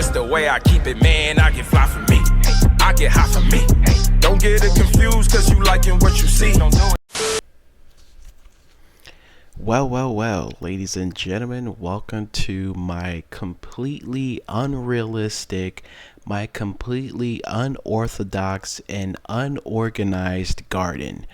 That's the way I keep it, man. I get fly for me. I get high for me. Don't get it confused, cause you liking what you see. Don't do it. Well, ladies and gentlemen, welcome to my completely unrealistic, my completely unorthodox and unorganized garden.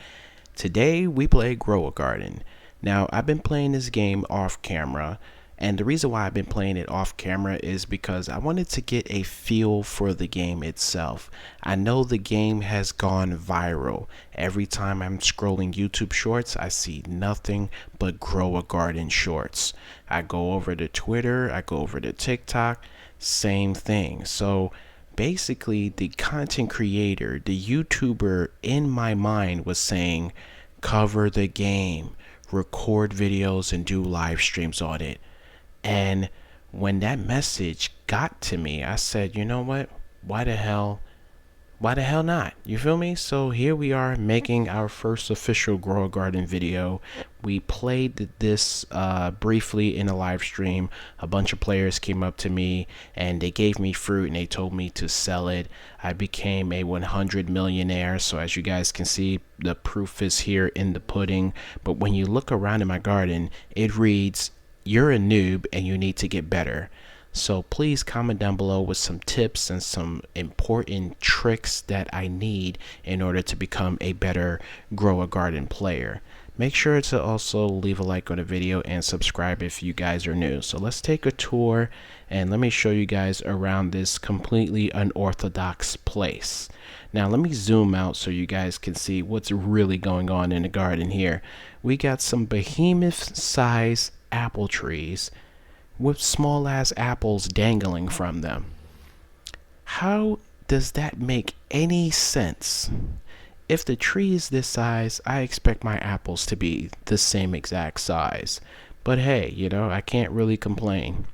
Today we play Grow a Garden. Now, I've been playing this game off camera, and the reason why I've been playing it off camera is because I wanted to get a feel for the game itself. I know the game has gone viral. Every time I'm scrolling YouTube shorts, I see nothing but Grow a Garden shorts. I go over to Twitter, I go over to TikTok, same thing. So basically, the content creator, the YouTuber in my mind was saying, cover the game, record videos and do live streams on it. And when that message got to me, I said, you know what? Why the hell not? You feel me? So here we are making our first official Grow a Garden video. We played this briefly in a live stream. A bunch of players came up to me and they gave me fruit and they told me to sell it. I became a 100 millionaire. So as you guys can see, the proof is here in the pudding. But when you look around in my garden, it reads, "You're a noob and you need to get better." So please comment down below with some tips and some important tricks that I need in order to become a better Grow a Garden player. Make sure to also leave a like on the video and subscribe if you guys are new. So let's take a tour and let me show you guys around this completely unorthodox place. Now let me zoom out so you guys can see what's really going on in the garden here. We got some behemoth size apple trees with small ass apples dangling from them. How does that make any sense? If the tree is this size, I expect my apples to be the same exact size. But hey, you know, I can't really complain.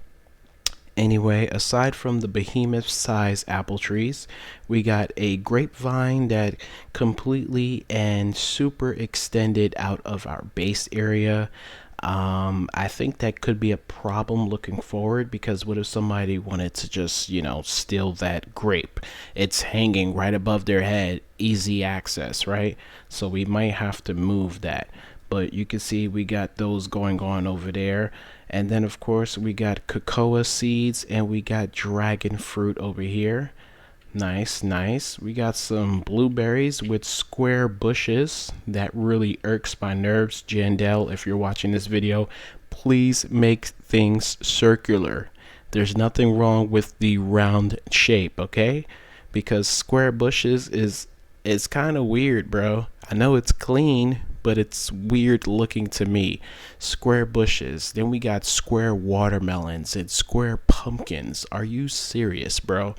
Anyway, aside from the behemoth size apple trees, we got a grapevine that completely and super extended out of our base area. I think that could be a problem looking forward, because what if somebody wanted to just, you know, steal that grape? It's hanging right above their head, easy access, right? So we might have to move that. But you can see we got those going on over there. And then of course we got cocoa seeds and we got dragon fruit over here. Nice. We got some blueberries with square bushes. That really irks my nerves. Jandel, if you're watching this video, please make things circular. There's nothing wrong with the round shape, okay? Because square bushes is kind of weird, bro. I know it's clean, but it's weird looking to me. Square bushes. Then we got square watermelons and square pumpkins. Are you serious, bro?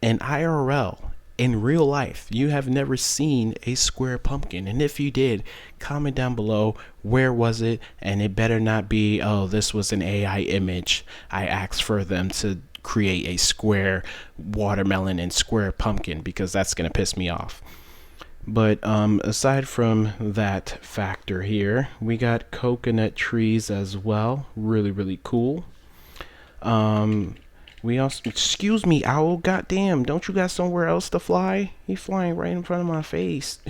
In IRL, in real life, you have never seen a square pumpkin. And if you did, comment down below, where was it? And it better not be, oh, this was an AI image. I asked for them to create a square watermelon and square pumpkin, because that's going to piss me off. But aside from that factor here, we got coconut trees as well. Really cool. We also, excuse me, owl, goddamn, don't you got somewhere else to fly? He's flying right in front of my face.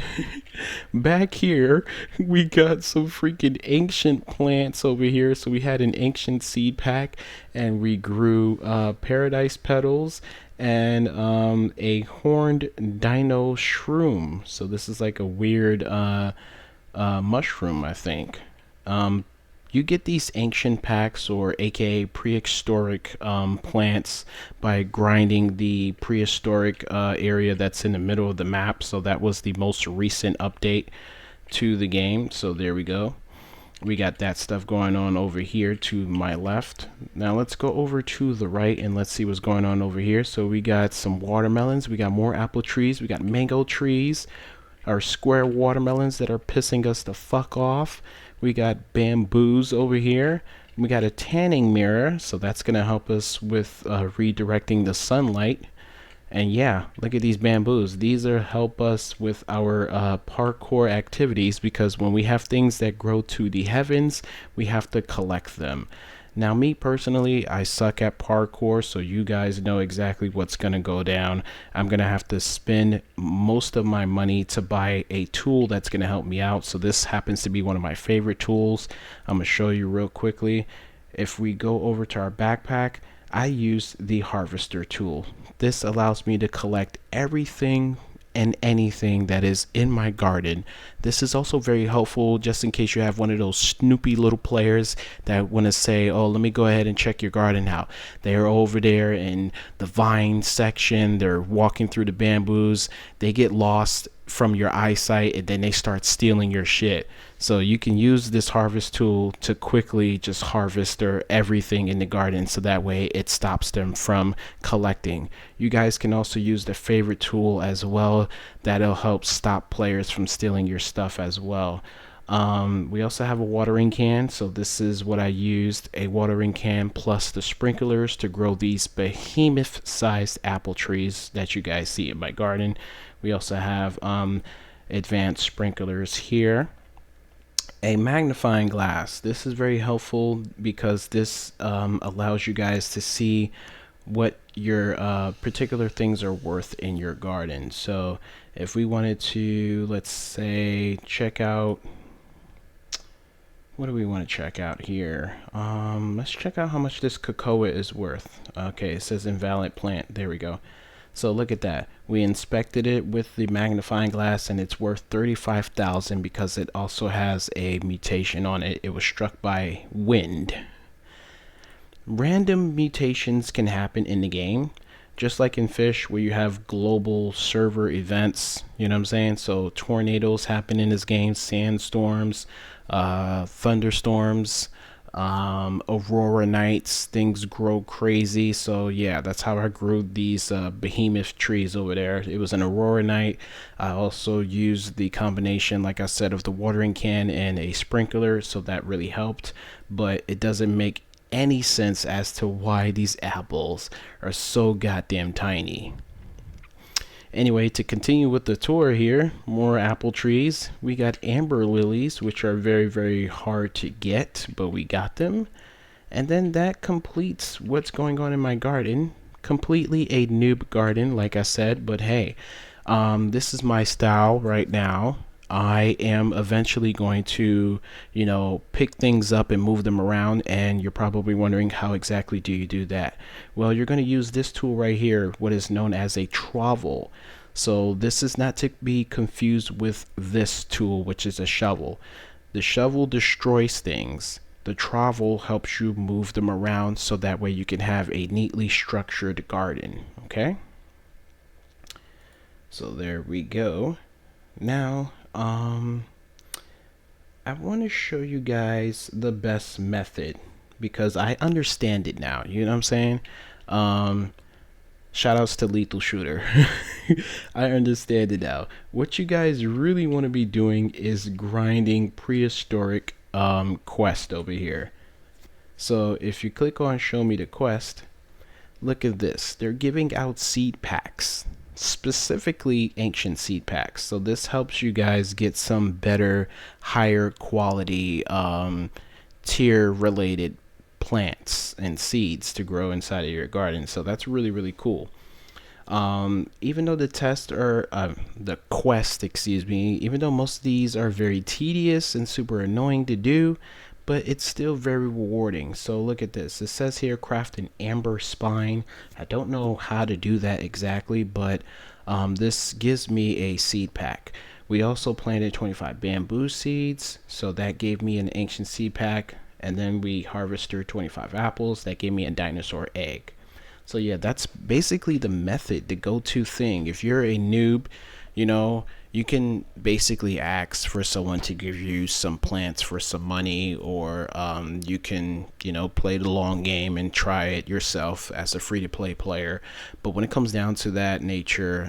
Back here, we got some freaking ancient plants over here. So we had an ancient seed pack and we grew paradise petals and a horned dino shroom. So this is like a weird mushroom, I think. You get these ancient packs, or aka prehistoric plants, by grinding the prehistoric area that's in the middle of the map. So that was the most recent update to the game. So there we go. We got that stuff going on over here to my left. Now let's go over to the right and let's see what's going on over here. So we got some watermelons, we got more apple trees, we got mango trees, our square watermelons that are pissing us the fuck off. We got bamboos over here. We got a tanning mirror, so that's going to help us with redirecting the sunlight. And yeah, look at these bamboos. These are help us with our parkour activities, because when we have things that grow to the heavens, we have to collect them. Now, me personally, I suck at parkour, so you guys know exactly what's gonna go down. I'm gonna have to spend most of my money to buy a tool that's gonna help me out. So this happens to be one of my favorite tools. I'm gonna show you real quickly. If we go over to our backpack, I use the harvester tool. This allows me to collect everything and anything that is in my garden. This is also very helpful just in case you have one of those snoopy little players that want to say, oh, let me go ahead and check your garden out. They're over there in the vine section, they're walking through the bamboos, they get lost from your eyesight and then they start stealing your shit. So you can use this harvest tool to quickly just harvest everything in the garden, so that way it stops them from collecting. You guys can also use the favorite tool as well. That'll help stop players from stealing your stuff as well. We also have a watering can, so this is what I used, a watering can plus the sprinklers to grow these behemoth sized apple trees that you guys see in my garden. We also have advanced sprinklers here. A magnifying glass. This is very helpful because this allows you guys to see what your particular things are worth in your garden. So if we wanted to, let's say, check out, what do we want to check out here? Let's check out how much this cocoa is worth. Okay, it says invalid plant. There we go. So look at that. We inspected it with the magnifying glass and it's worth 35,000 because it also has a mutation on it. It was struck by wind. Random mutations can happen in the game, just like in Fish where you have global server events, you know what I'm saying? So tornadoes happen in this game, sandstorms, thunderstorms, aurora nights, things grow crazy. So yeah, that's how I grew these behemoth trees over there. It was an aurora night. I also used the combination, like I said, of the watering can and a sprinkler, so that really helped, but it doesn't make any sense as to why these apples are so goddamn tiny. Anyway, to continue with the tour here, more apple trees. We got amber lilies, which are very, very hard to get, but we got them. And then that completes what's going on in my garden. Completely a noob garden, like I said, but hey, this is my style right now. I am eventually going to, you know, pick things up and move them around, and you're probably wondering how exactly do you do that? Well, you're going to use this tool right here, what is known as a trowel. So this is not to be confused with this tool, which is a shovel. The shovel destroys things. The trowel helps you move them around, so that way you can have a neatly structured garden. Okay, so there we go. Now I want to show you guys the best method because I understand it now, you know what I'm saying? Shout outs to Lethal Shooter. I understand it now. What you guys really want to be doing is grinding prehistoric quest over here. So if you click on show me the quest, look at this. They're giving out seed packs, specifically ancient seed packs. So this helps you guys get some better, higher quality tier related plants and seeds to grow inside of your garden. So that's really, really cool. Even though the quest, excuse me, even though most of these are very tedious and super annoying to do, but it's still very rewarding. So look at this. It says here craft an amber spine. I don't know how to do that exactly, but this gives me a seed pack. We also planted 25 bamboo seeds, so that gave me an ancient seed pack, and then we harvested 25 apples. That gave me a dinosaur egg. So yeah, that's basically the method, the go-to thing. If you're a noob, you know, you can basically ask for someone to give you some plants for some money, or you can, you know, play the long game and try it yourself as a free-to-play player. But when it comes down to that nature,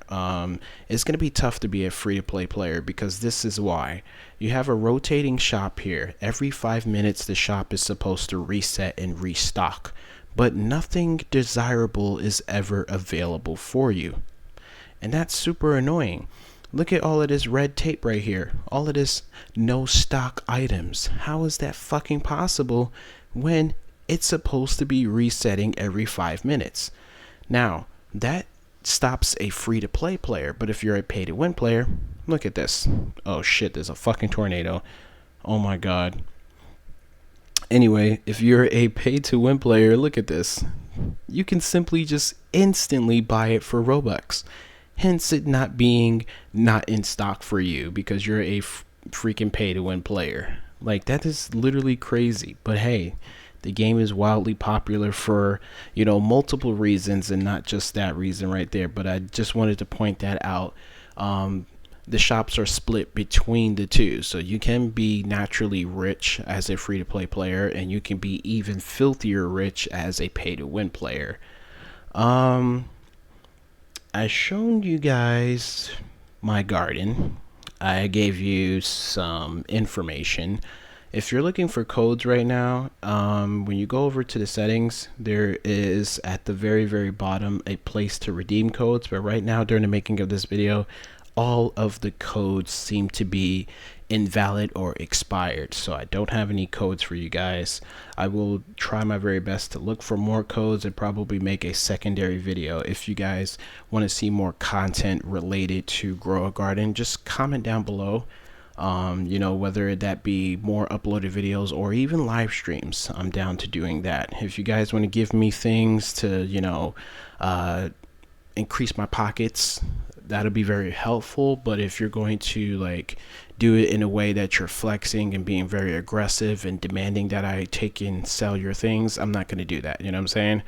it's going to be tough to be a free-to-play player, because this is why. You have a rotating shop here. Every 5 minutes, the shop is supposed to reset and restock, but nothing desirable is ever available for you. And that's super annoying. Look at all of this red tape right here. All of this no stock items. How is that fucking possible when it's supposed to be resetting every 5 minutes. Now, that stops a free-to-play player, but if you're a pay-to-win player, look at this. Oh shit, there's a fucking tornado. Oh my god. Anyway, if you're a pay-to-win player, look at this. You can simply just instantly buy it for Robux. Hence it not being not in stock for you because you're a freaking pay-to-win player. Like, that is literally crazy. But hey, the game is wildly popular for, you know, multiple reasons and not just that reason right there. But I just wanted to point that out. The shops are split between the two, so you can be naturally rich as a free-to-play player, and you can be even filthier rich as a pay-to-win player. I shown you guys my garden. I gave you some information. If you're looking for codes right now, when you go over to the settings, there is at the very bottom a place to redeem codes. But right now, during the making of this video, all of the codes seem to be invalid or expired, so I don't have any codes for you guys. I will try my very best to look for more codes and probably make a secondary video. If you guys want to see more content related to Grow a Garden, just comment down below. You know, whether that be more uploaded videos or even live streams, I'm down to doing that. If you guys want to give me things to, you know, increase my pockets, that'll be very helpful. But if you're going to like do it in a way that you're flexing and being very aggressive and demanding that I take and sell your things, I'm not going to do that. You know what I'm saying?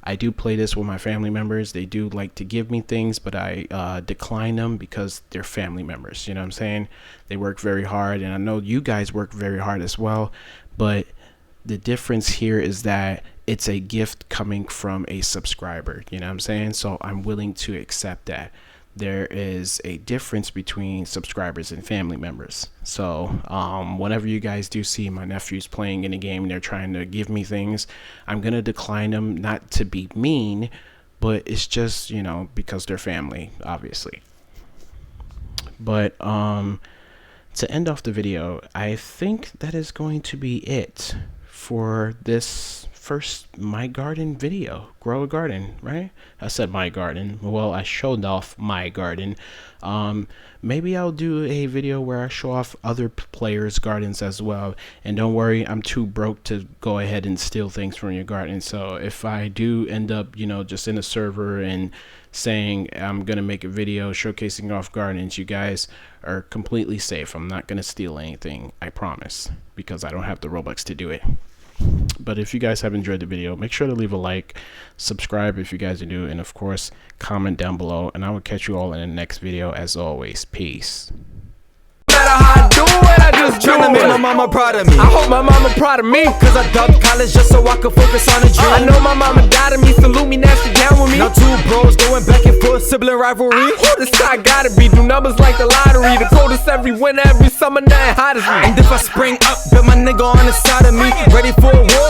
I do play this with my family members. They do like to give me things, but I decline them because they're family members. You know what I'm saying? They work very hard, and I know you guys work very hard as well. But the difference here is that it's a gift coming from a subscriber. You know what I'm saying? So I'm willing to accept that. There is a difference between subscribers and family members. So whenever you guys do see my nephews playing in a game and they're trying to give me things, I'm gonna decline them, not to be mean, but it's just, you know, because they're family, obviously. But to end off the video, I think that is going to be it for this first my garden video. Grow a garden, right? I said my garden. Well, I showed off my garden. Maybe I'll do a video where I show off other players' gardens as well. And don't worry, I'm too broke to go ahead and steal things from your garden. So if I do end up, you know, just in a server and saying I'm gonna make a video showcasing off gardens, you guys are completely safe. I'm not gonna steal anything, I promise, because I don't have the Robux to do it. But if you guys have enjoyed the video, make sure to leave a like, subscribe if you guys are new, and of course comment down below, and I will catch you all in the next video. As always, peace. Tryna make my mama proud of me. I hope my mama proud of me, cause I dubbed college just so I could focus on a dream. I know my mama died of me, salute me, nasty down with me. Now two bros going back and forth, sibling rivalry. This guy gotta be, do numbers like the lottery. The coldest every winter, every summer, nothing hot as me. And if I spring up, bet my nigga on the side of me, ready for a war.